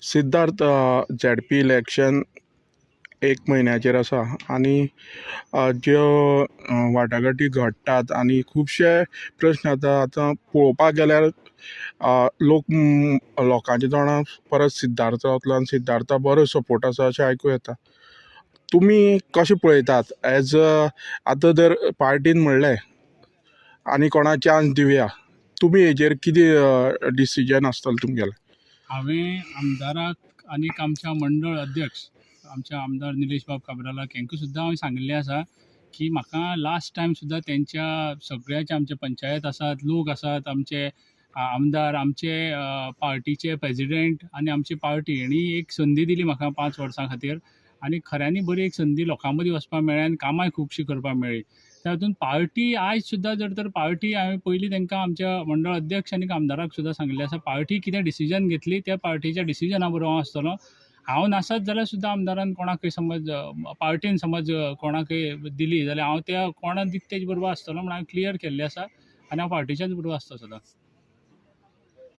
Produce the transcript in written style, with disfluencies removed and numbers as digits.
Siddharth, Z P election एक म्हयन्याचेर आसा आनी ज्यो वाटाघाटी घडटात आनी खुबशे प्रश्न आतां पळोवपाक गेल्यार लोकांच्या तोंडार परत सिद्धार्थ रावतलो आनी सिद्धार्था बरो सपोर्ट आसा अशें आयकूं येता. तुमी कशें पळयतात एज आतां जर पार्टीन म्हणलें आनी कोणा चान्स दिवया, तुमी हेजेर कितें डिसिजन आसतलें तुमगेलें? हांवें आमदाराक आनीक आमच्या मंडळ अध्यक्ष आमचे आमदार निलेश बाब काब्रालाक हांकां सुद्दां हांवें सांगिल्लें आसा की म्हाका लास्ट टायम सुद्दां त्यांच्या सगळ्याचे आमचे पंचायत आसात, लोक आसात, आमचे आमदार, आमचे पार्टीचे प्रेजिडेंट आनी आमची पार्टी हांणी एक संदी दिली म्हाका 5 वर्सां खातीर आनी खऱ्यांनी बरी एक संदी लोकां मदीं वचपाक मेळ्ळी आनी कामांय खुबशीं करपाक मेळ्ळी. तातूंत पार्टी आयज सुद्दां जर तर पार्टी हांवें पयलीं तांकां आमच्या मंडळ अध्यक्ष आनी आमदाराक सुद्दां सांगिल्लें आसा, पार्टी कितें डिसिजन घेतली त्या पार्टीच्या डिसिजना बरोबर हांव आसतलों. हांव नासत जाल्यार सुद्दां आमदारान कोणाकय समज पार्टीन समज कोणाकय दिली जाल्यार हांव त्या कोणा दिता तेजे बरोबर आसतलो म्हण हांवें क्लियर केल्लें आसा आनी हांव पार्टीच्याच बरोबर आसता सदां.